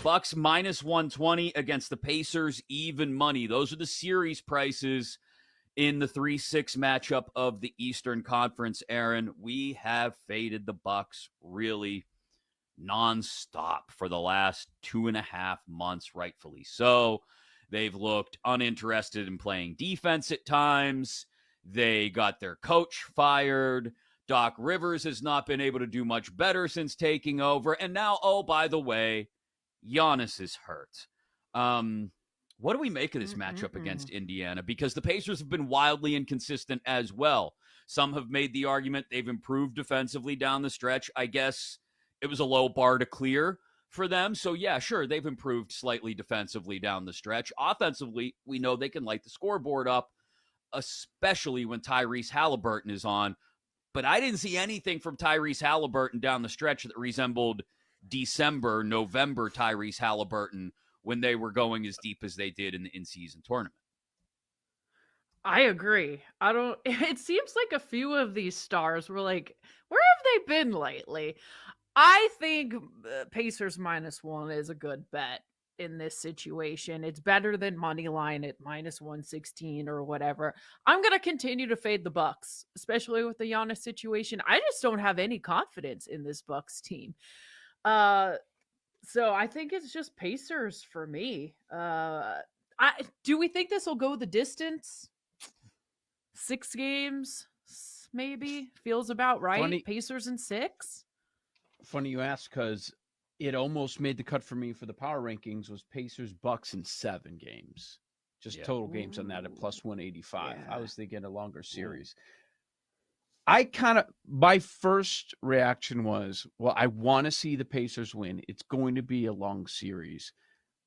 Bucks minus 120 against the Pacers, even money. Those are the series prices in the 3-6 matchup of the Eastern Conference, Aaron. We have faded the Bucks really nonstop for the last 2.5 months, rightfully so. They've looked uninterested in playing defense at times. They got their coach fired. Doc Rivers has not been able to do much better since taking over. And now, oh, by the way, Giannis is hurt. What do we make of this matchup against Indiana? Because the Pacers have been wildly inconsistent as well. Some have made the argument they've improved defensively down the stretch. I guess it was a low bar to clear for them. So, yeah, sure, they've improved slightly defensively down the stretch. Offensively, we know they can light the scoreboard up, especially when Tyrese Halliburton is on. But I didn't see anything from Tyrese Halliburton down the stretch that resembled December, November Tyrese Halliburton when they were going as deep as they did in the in-season tournament. I agree. It seems like a few of these stars were like, where have they been lately? I think Pacers -1 is a good bet in this situation. It's better than money line at -116 or whatever. I'm going to continue to fade the Bucks, especially with the Giannis situation. I just don't have any confidence in this Bucks team. So I think it's just Pacers for me. Do we think this will go the distance? 6 games, maybe? Feels about right. Funny. Pacers in 6? Funny you ask, because it almost made the cut for me for the power rankings was Pacers Bucks in 7 games. Just total games on that at plus 185. Yeah. I was thinking a longer series. My first reaction was, well, I want to see the Pacers win. It's going to be a long series.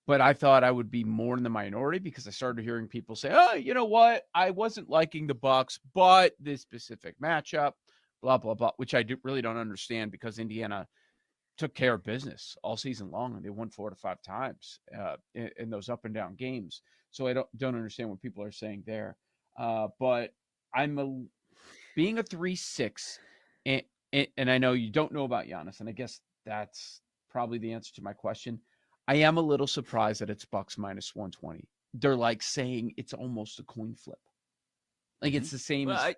But I thought I would be more in the minority because I started hearing people say, oh, you know what? I wasn't liking the Bucks, but this specific matchup, blah, blah, blah, which I really don't understand because Indiana took care of business all season long and they won 4 to 5 times in those up and down games. So I don't understand what people are saying there. But being a 3-6, and I know you don't know about Giannis, and I guess that's probably the answer to my question. I am a little surprised that it's Bucks -120. They're like saying it's almost a coin flip. Like it's the same as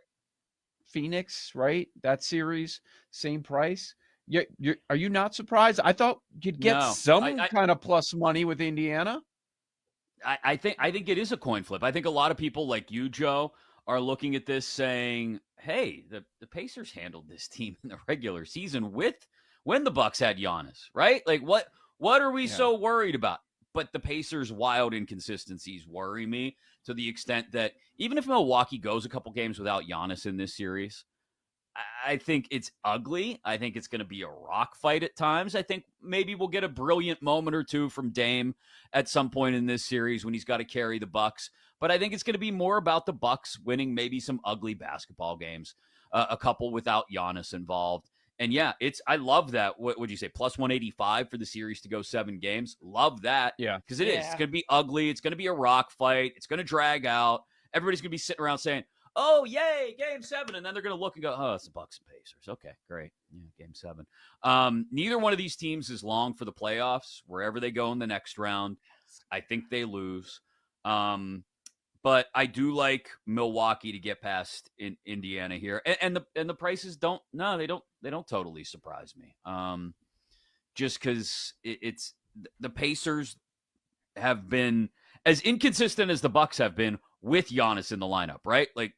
Phoenix, right? That series, same price. Are you not surprised? I thought you'd get some kind of plus money with Indiana. I think it is a coin flip. I think a lot of people like you, Joe, are looking at this saying, hey, the Pacers handled this team in the regular season when the Bucks had Giannis, right? Like what are we so worried about? But the Pacers' wild inconsistencies worry me to the extent that even if Milwaukee goes a couple games without Giannis in this series, I think it's ugly. I think it's going to be a rock fight at times. I think maybe we'll get a brilliant moment or two from Dame at some point in this series when he's got to carry the Bucks. But I think it's going to be more about the Bucks winning maybe some ugly basketball games, a couple without Giannis involved. And yeah, I love that. What would you say? Plus 185 for the series to go 7 games. Love that. Yeah. Because it is. It's going to be ugly. It's going to be a rock fight. It's going to drag out. Everybody's going to be sitting around saying, oh, yay, game 7. And then they're going to look and go, oh, it's the Bucks and Pacers. Okay, great. Yeah, game 7. Neither one of these teams is long for the playoffs. Wherever they go in the next round, I think they lose. But I do like Milwaukee to get past Indiana here. And the prices don't totally surprise me. Just because it's the Pacers have been as inconsistent as the Bucks have been with Giannis in the lineup, right? Like,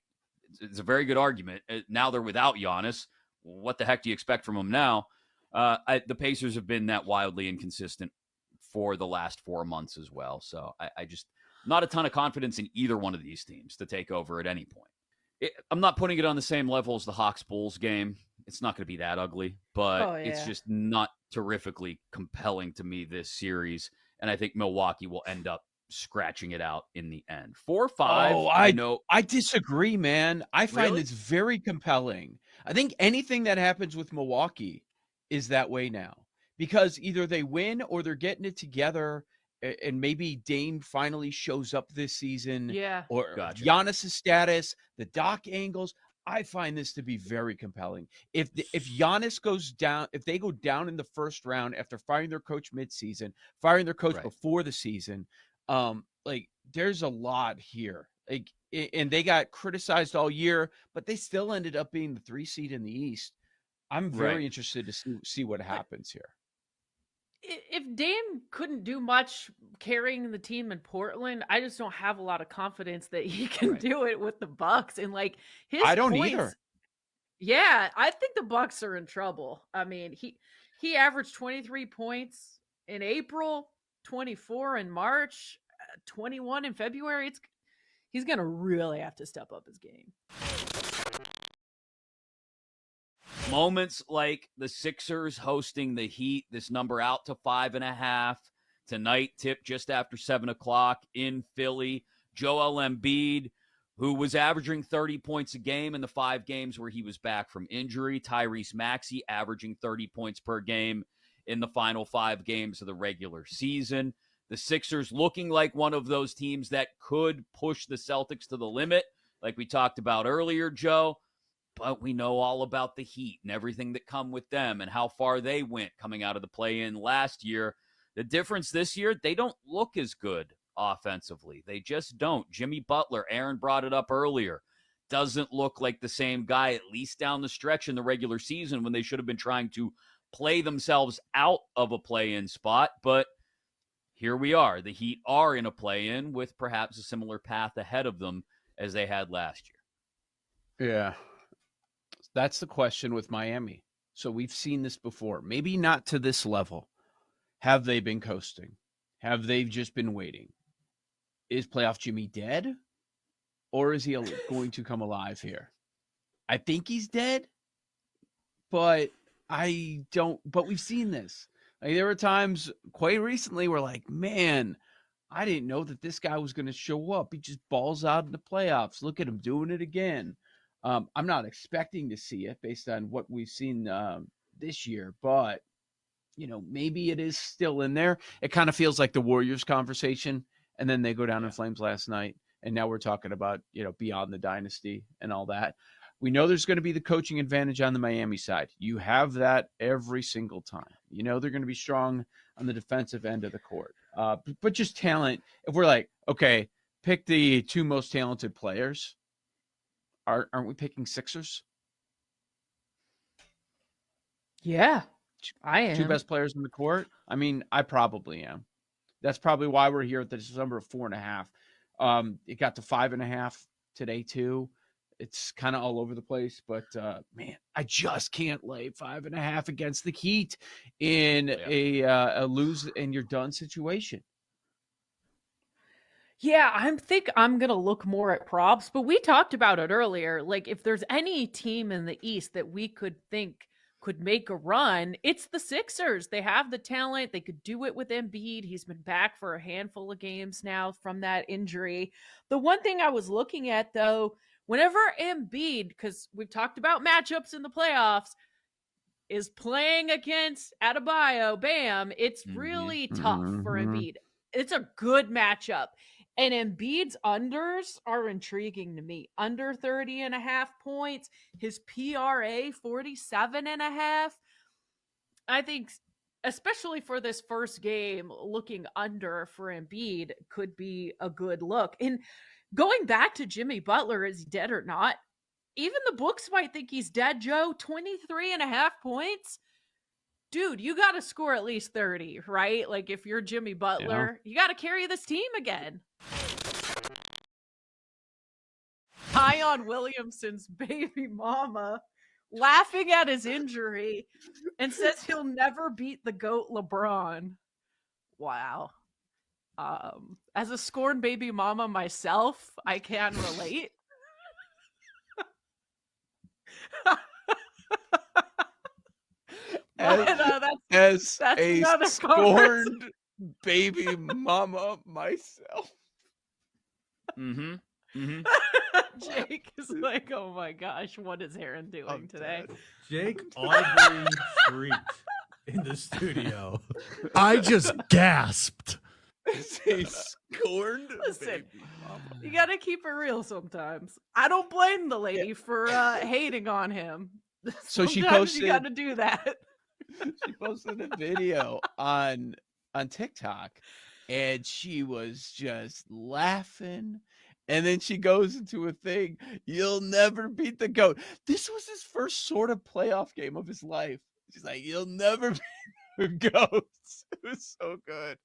it's a very good argument. Now they're without Giannis. What the heck do you expect from them now? The Pacers have been that wildly inconsistent for the last 4 months as well. So I just not a ton of confidence in either one of these teams to take over at any point. I'm not putting it on the same level as the Hawks-Bulls game. It's not going to be that ugly, but it's just not terrifically compelling to me this series. And I think Milwaukee will end up scratching it out in the end. 4-5. Oh, I disagree, man. I find it's very compelling. I think anything that happens with Milwaukee is that way now because either they win or they're getting it together, and maybe Dame finally shows up this season. Yeah. Or Giannis' status, the Doc angles. I find this to be very compelling. If Giannis goes down, if they go down in the first round after firing their coach midseason, firing their coach Right. before the season, like there's a lot here. Like, and they got criticized all year, but they still ended up being the 3 seed in the East. I'm Right. very interested to see what happens here. If Dame couldn't do much carrying the team in Portland, I just don't have a lot of confidence that he can Right. do it with the Bucks. And like his I don't points, either. yeah, I think the Bucks are in trouble. I mean, he averaged 23 points in April, 24 in March, 21 in February. He's gonna really have to step up his game. Moments like the Sixers hosting the Heat, this number out to 5.5 tonight, tip just after 7:00 in Philly. Joel Embiid, who was averaging 30 points a game in the 5 games where he was back from injury. Tyrese Maxey averaging 30 points per game in the final 5 games of the regular season. The Sixers looking like one of those teams that could push the Celtics to the limit, like we talked about earlier, Joe. But we know all about the Heat and everything that come with them and how far they went coming out of the play-in last year. The difference this year, they don't look as good offensively. They just don't. Jimmy Butler, Aaron brought it up earlier, doesn't look like the same guy, at least down the stretch in the regular season when they should have been trying to play themselves out of a play-in spot. But here we are. The Heat are in a play-in with perhaps a similar path ahead of them as they had last year. Yeah. That's the question with Miami. So we've seen this before. Maybe not to this level. Have they been coasting? Have they just been waiting? Is playoff Jimmy dead? Or is he going to come alive here? I think he's dead, but I don't. But we've seen this. Like, there were times quite recently where, like, man, I didn't know that this guy was going to show up. He just balls out in the playoffs. Look at him doing it again. I'm not expecting to see it based on what we've seen this year, but maybe it is still in there. It kind of feels like the Warriors conversation, and then they go down in flames last night, and now we're talking about beyond the dynasty and all that. We know there's going to be the coaching advantage on the Miami side. You have that every single time. They're going to be strong on the defensive end of the court, but just talent. If we're like, okay, pick the 2 most talented players. Aren't we picking Sixers? Yeah, I am. 2 best players in the court? I mean, I probably am. That's probably why we're here at this number of 4.5. It got to 5.5 today, too. It's kind of all over the place, but man, I just can't lay 5.5 against the Heat in a lose and you're done situation. Yeah, I'm going to look more at props, but we talked about it earlier. Like, if there's any team in the East that we could think could make a run, it's the Sixers. They have the talent. They could do it with Embiid. He's been back for a handful of games now from that injury. The one thing I was looking at, though, whenever Embiid, because we've talked about matchups in the playoffs, is playing against Adebayo, Bam, it's really tough for Embiid. It's a good matchup. And Embiid's unders are intriguing to me. Under 30.5 points, his PRA 47.5. I think, especially for this first game, looking under for Embiid could be a good look. And going back to Jimmy Butler, is he dead or not? Even the books might think he's dead, Joe. 23.5 points. Dude, you got to score at least 30, right? Like, if you're Jimmy Butler, you got to carry this team again. Zion Williamson's baby mama laughing at his injury and says he'll never beat the GOAT LeBron. Wow. As a scorned baby mama myself, I can relate. As a scorned baby mama myself. Jake is like, oh my gosh, what is Aaron doing today? Jake audibly shrieked in the studio. I just gasped. They scorned Listen, baby mama. you gotta keep it real sometimes. I don't blame the lady for hating on him. So she Sometimes you posted gotta do that. she posted a video on TikTok, and she was just laughing. And then she goes into a thing, you'll never beat the GOAT. This was his first sort of playoff game of his life. She's like, you'll never beat the GOAT. It was so good.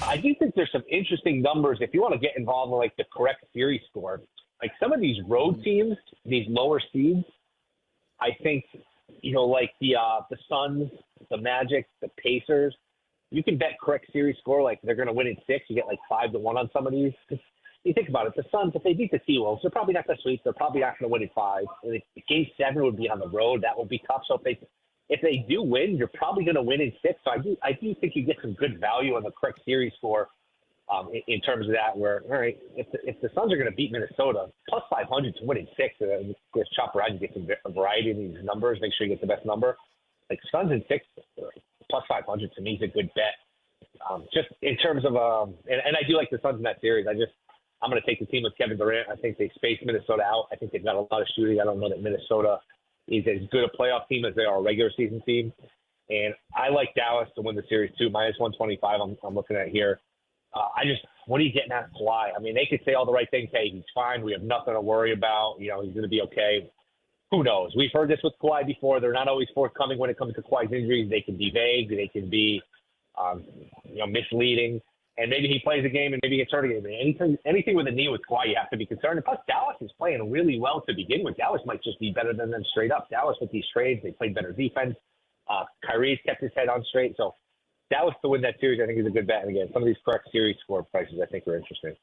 I do think there's some interesting numbers if you want to get involved in like the correct series score. Like some of these road teams, these lower seeds, I think, like the Suns, the Magic, the Pacers, you can bet correct series score like they're going to win in 6. You get like 5-1 on some of these. You think about it, the Suns, if they beat the T-Wolves, they're probably not going to sweep. They're probably not going to win in 5. And if Game 7 would be on the road, that would be tough. So if they do win, you're probably going to win in 6. So I do think you get some good value on the correct series score in terms of that. Where all right, if the Suns are going to beat Minnesota, plus 500 to win in 6, just chop around, you get some variety in these numbers. Make sure you get the best number. Like Suns in 6, plus 500 to me is a good bet. Just in terms of and I do like the Suns in that series. I'm going to take the team with Kevin Durant. I think they spaced Minnesota out. I think they've got a lot of shooting. I don't know that Minnesota is as good a playoff team as they are a regular season team. And I like Dallas to win the series too. Minus 125 I'm looking at here. What are you getting at Kawhi? I mean, they could say all the right things. Hey, he's fine. We have nothing to worry about. He's going to be okay. Who knows? We've heard this with Kawhi before. They're not always forthcoming when it comes to Kawhi's injuries. They can be vague. They can be, misleading. And maybe he plays a game and maybe he gets hurt again. Anything with a knee with Kawhi, you have to be concerned. And plus, Dallas is playing really well to begin with. Dallas might just be better than them straight up. Dallas with these trades, they played better defense. Kyrie's kept his head on straight. So Dallas to win that series, I think, is a good bet. And again, some of these correct series score prices, I think, are interesting.